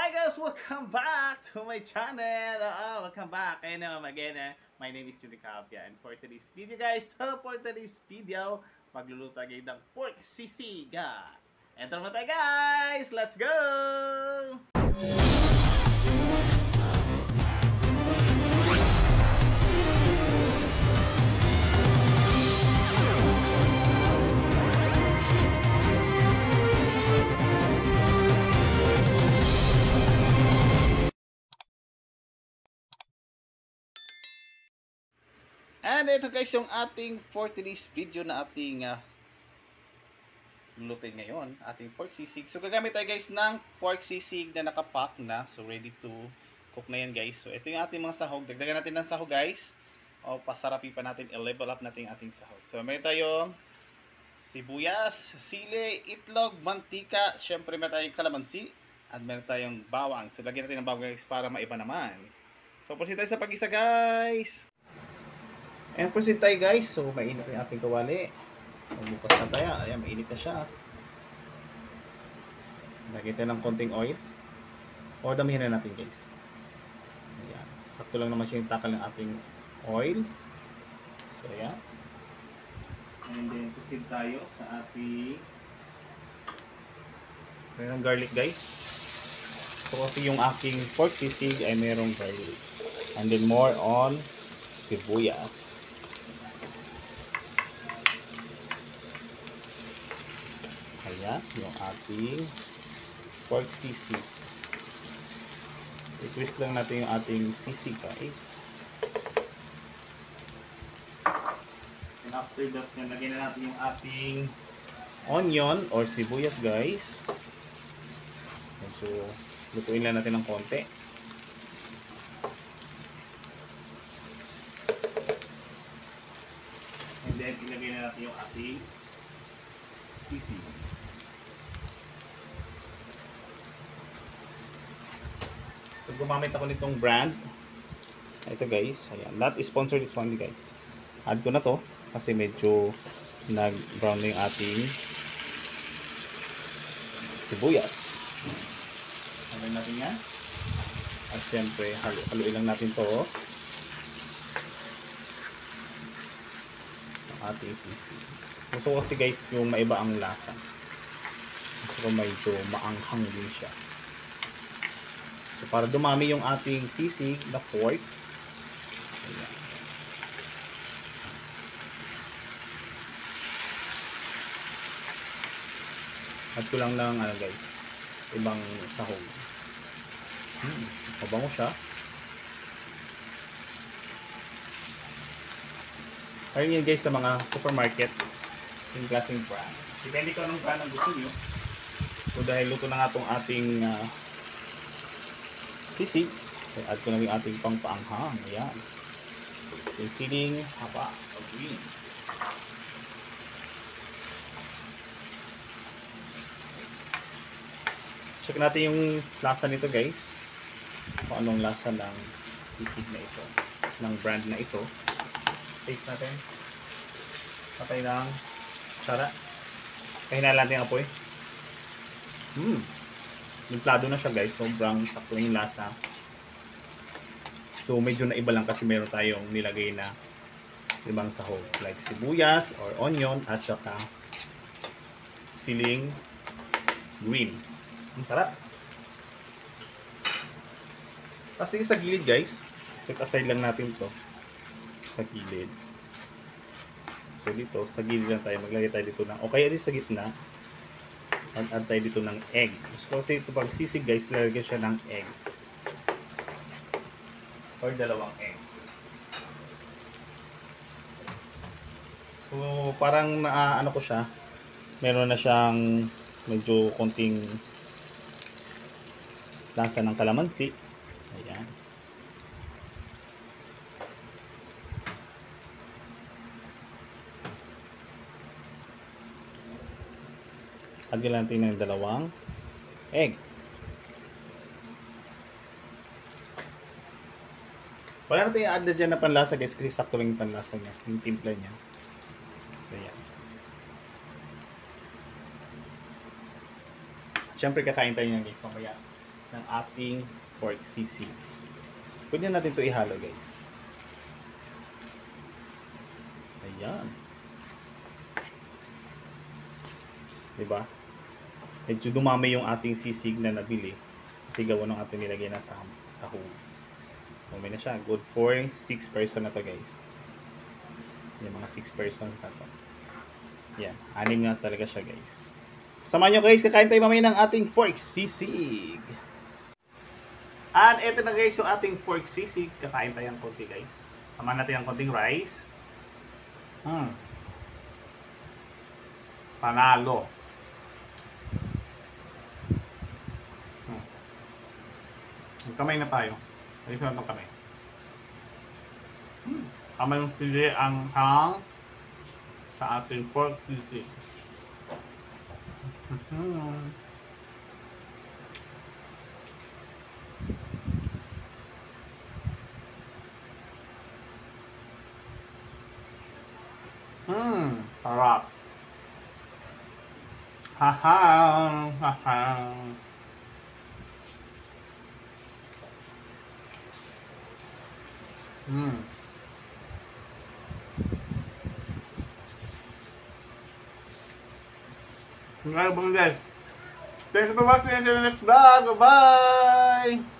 Hi guys, welcome back to my channel. Welcome back. And again, my name is Judy Cavia. And for today's video guys, magluluto tayo ng pork sisiga. Enter mo tayo guys! Let's go! And ito guys yung ating for today's video na ating lulutuin ngayon, ating pork sisig. So gagamit tayo guys ng pork sisig na nakapack na. So ready to cook na yan guys. So ito yung ating mga sahog. Dagdagan natin ng sahog guys. O pasarapin pa natin, i-level up natin yung ating sahog. So meron tayong sibuyas, sili, itlog, mantika, syempre meron tayong kalamansi, at meron tayong bawang. So lagyan natin ng bawang guys para maiba naman. So proceed tayo sa pag-isa guys. And proceed tayo guys. So mainit yung ating kawali. Magbukas na tayo. Ayan, mainit na siya. Lagyan tayo ng konting oil. O damihan na natin guys. Ayan. Sakto lang naman siya yung takal ng ating oil. So ayan. And then proceed tayo sa ating mayroong garlic guys. So kasi yung aking pork sisig ay mayroong garlic. And then more on sibuyas. Ayan, yung ating pork sisig. I-twist lang natin yung ating sisig guys. And after that, lagyan na natin yung ating onion or sibuyas guys. So, lutuin lang natin ng konti. And then, ilagay na natin yung ating sisig. So gumamit ako nitong brand. Ito guys, ayan. Not sponsored this one guys. Add ko na to kasi medyo nag-brown na yung ating sibuyas. Haluin natin yan. At syempre, haluin lang natin to. Ang ating sisig. Gusto ko kasi guys yung maiba ang lasa. Gusto ko medyo maanghang din siya. So para dumami yung ating sisig na pork. Ayan. Add ko lang ng ano guys, ibang sahog. Mabango siya. Ayun yan guys sa mga supermarket. Yung klaseng brand. Depende ko anong brand ang gusto nyo. So dahil luto na nga itong ating sisig, so add ko na yung ating pangpaanghang. Ayan. Yung siling haba o green. Check natin yung lasa nito guys. Kung anong lasa ng sisig na ito. Ng brand na ito. Taste natin. Patay ng tsara. Kahinaan natin ang apoy. Nimplado na siya guys. Sobrang sakto yung lasa. So medyo naiba lang kasi meron tayong nilagay na ibang sahog. Like sibuyas or onion at saka siling green. Ang sarap. Kasi sa gilid guys. Set aside lang natin to sa gilid. So dito, sa gilid lang tayo. Maglagay tayo dito ng, o kaya din sa gitna, mag-add tayo dito ng egg. So kasi ito pag sisig guys, lalagyan siya ng egg. Or dalawang egg. So parang ano ko siya, meron na siyang medyo konting lasa ng kalamansi. Ayan. Lagyan natin ng dalawang egg. Wala natin i-add na dyan na panlasa guys kasi sakto lang yung panlasa niya, yung timpla niya. So yan. Siyempre kakain tayo niyan guys mamaya. ng ating pork sisig. Pwede natin ito ihalo guys. Ayan. Diba? Medyo dumami yung ating sisig na nabili. Kasi gawa ng ating nilagay na sa sahog. Umay na siya. Good for 6 person na to guys. Yung mga 6 person na to. Yan. 6 na talaga siya guys. Samahan nyo guys. Kakain tayo mamaya ng ating pork sisig. At eto na guys yung ating pork sisig. Kakain tayo ng konti guys. Samahan natin ang konting rice. Panalo. Kamay na tayo. Ayos na itong kamay. Kamay ng sili ang hang sa ating pork sisig. Sarap. Haha. Haha. Guys, thanks for watching. See you in the next vlog. Bye-bye!